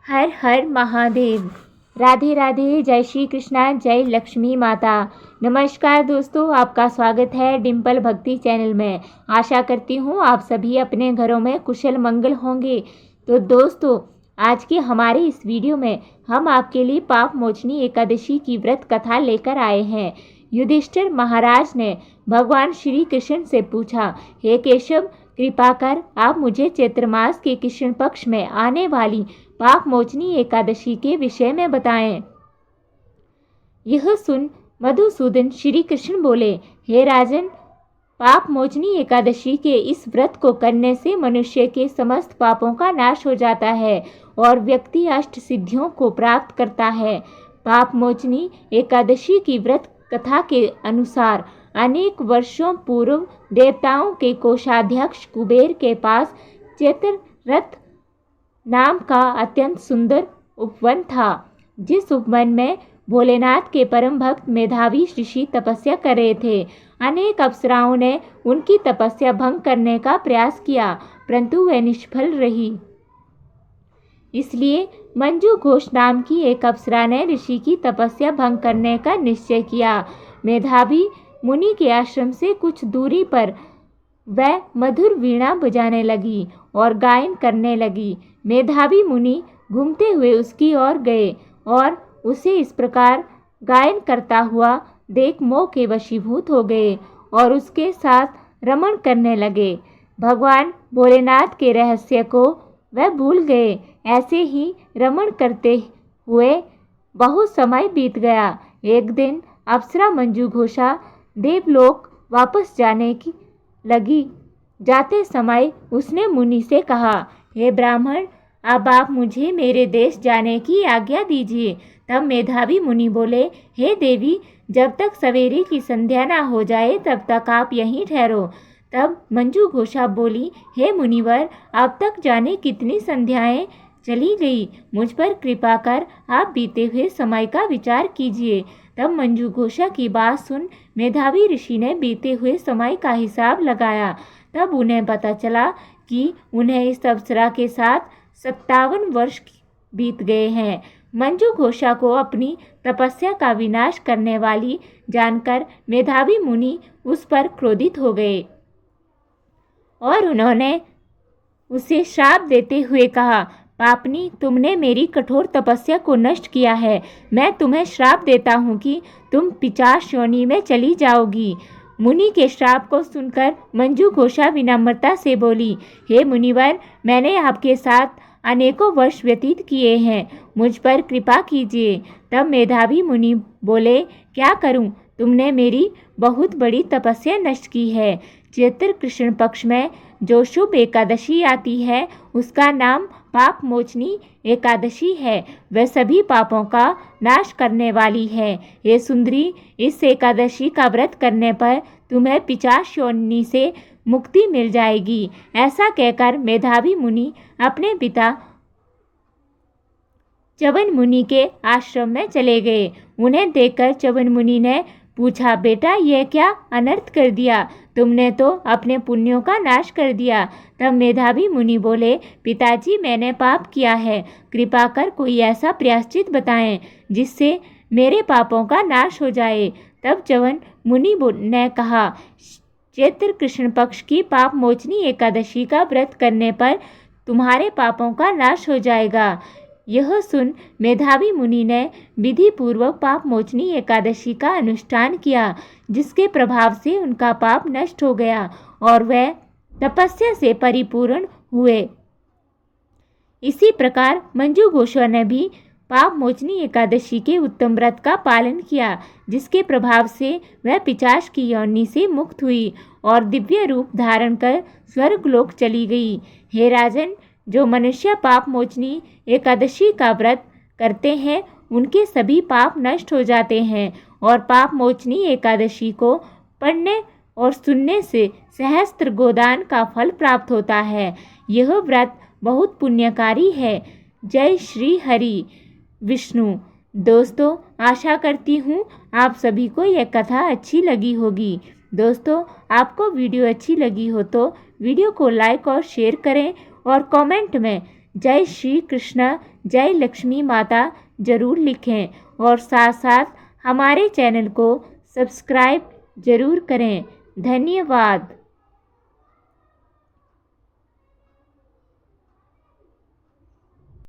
हर हर महादेव। राधे राधे। जय श्री कृष्णा, जय लक्ष्मी माता। नमस्कार दोस्तों, आपका स्वागत है डिम्पल भक्ति चैनल में। आशा करती हूँ आप सभी अपने घरों में कुशल मंगल होंगे। तो दोस्तों, आज के हमारे इस वीडियो में हम आपके लिए पाप मोचनी एकादशी की व्रत कथा लेकर आए हैं। युधिष्ठिर महाराज ने भगवान श्री कृष्ण से पूछा, हे केशव, कृपा कर आप मुझे चैत्र मास के कृष्ण पक्ष में आने वाली पाप मोचनी एकादशी के विषय में बताएं। यह सुन मधुसूदन श्री कृष्ण बोले, हे राजन, पाप मोचनी एकादशी के इस व्रत को करने से मनुष्य के समस्त पापों का नाश हो जाता है और व्यक्ति अष्ट सिद्धियों को प्राप्त करता है। पाप मोचनी एकादशी की व्रत कथा के अनुसार अनेक वर्षों पूर्व देवताओं के कोषाध्यक्ष कुबेर के पास चैत्र रथ नाम का अत्यंत सुंदर उपवन था। जिस उपवन में भोलेनाथ के परम भक्त मेधावी ऋषि तपस्या कर रहे थे। अनेक अप्सराओं ने उनकी तपस्या भंग करने का प्रयास किया, परंतु वह निष्फल रही। इसलिए मंजू घोष नाम की एक अप्सरा ने ऋषि की तपस्या भंग करने का निश्चय किया। मेधावी मुनि के आश्रम से कुछ दूरी पर वह मधुर वीणा बजाने लगी और गायन करने लगी। मेधावी मुनि घूमते हुए उसकी ओर गए और उसे इस प्रकार गायन करता हुआ देख मोह के वशीभूत हो गए और उसके साथ रमण करने लगे। भगवान भोलेनाथ के रहस्य को वह भूल गए। ऐसे ही रमण करते हुए बहुत समय बीत गया। एक दिन अप्सरा मंजू घोषा देवलोक वापस जाने की लगी। जाते समय उसने मुनि से कहा, हे ब्राह्मण, अब आप मुझे मेरे देश जाने की आज्ञा दीजिए। तब मेधावी मुनि बोले, हे देवी, जब तक सवेरे की संध्या ना हो जाए तब तक आप यहीं ठहरो। तब मंजू घोषा बोली, हे मुनिवर, अब तक जाने कितनी संध्याएं चली गई, मुझ पर कृपा कर आप बीते हुए समय का विचार कीजिए। तब मंजू घोषा की बात सुन मेधावी ऋषि ने बीते हुए समय का हिसाब लगाया। तब उन्हें पता चला कि उन्हें इस अप्सरा के साथ 57 वर्ष बीत गए हैं। मंजू घोषा को अपनी तपस्या का विनाश करने वाली जानकर मेधावी मुनि उस पर क्रोधित हो गए और उन्होंने उसे श्राप देते हुए कहा, पापनी, तुमने मेरी कठोर तपस्या को नष्ट किया है। मैं तुम्हें श्राप देता हूँ कि तुम पिशाच योनि में चली जाओगी। मुनि के श्राप को सुनकर मंजू घोषा विनम्रता से बोली, हे मुनिवर, मैंने आपके साथ अनेकों वर्ष व्यतीत किए हैं, मुझ पर कृपा कीजिए। तब मेधावी मुनि बोले, क्या करूं? तुमने मेरी बहुत बड़ी तपस्या नष्ट की है। चैत्र कृष्ण पक्ष में जो शुभ एकादशी आती है उसका नाम पाप मोचनी एकादशी है। वह सभी पापों का नाश करने वाली है। हे सुंदरी, इस एकादशी का व्रत करने पर तुम्हें पिशाच योनि से मुक्ति मिल जाएगी। ऐसा कहकर मेधावी मुनि अपने पिता च्यवन मुनि के आश्रम में चले गए। उन्हें देखकर च्यवन मुनि ने पूछा, बेटा, यह क्या अनर्थ कर दिया? तुमने तो अपने पुण्यों का नाश कर दिया। तब मेधावी मुनि बोले, पिताजी, मैंने पाप किया है, कृपा कर कोई ऐसा प्रायश्चित बताएं जिससे मेरे पापों का नाश हो जाए। तब च्यवन मुनि ने कहा, चैत्र कृष्ण पक्ष की पाप मोचनी एकादशी का व्रत करने पर तुम्हारे पापों का नाश हो जाएगा। यह सुन मेधावी मुनि ने विधि पूर्वक पाप मोचनी एकादशी का अनुष्ठान किया, जिसके प्रभाव से उनका पाप नष्ट हो गया और वह तपस्या से परिपूर्ण हुए। इसी प्रकार मंजू घोषा ने भी पाप मोचनी एकादशी के उत्तम व्रत का पालन किया, जिसके प्रभाव से वह पिशाच की योनि से मुक्त हुई और दिव्य रूप धारण कर स्वर्गलोक चली गई। हे राजन, जो मनुष्य पाप मोचनी एकादशी का व्रत करते हैं उनके सभी पाप नष्ट हो जाते हैं और पाप मोचनी एकादशी को पढ़ने और सुनने से सहस्त्र गोदान का फल प्राप्त होता है। यह व्रत बहुत पुण्यकारी है। जय श्री हरि विष्णु। दोस्तों, आशा करती हूँ आप सभी को यह कथा अच्छी लगी होगी। दोस्तों, आपको वीडियो अच्छी लगी हो तो वीडियो को लाइक और शेयर करें और कमेंट में जय श्री कृष्ण, जय लक्ष्मी माता ज़रूर लिखें और साथ साथ हमारे चैनल को सब्सक्राइब ज़रूर करें। धन्यवाद।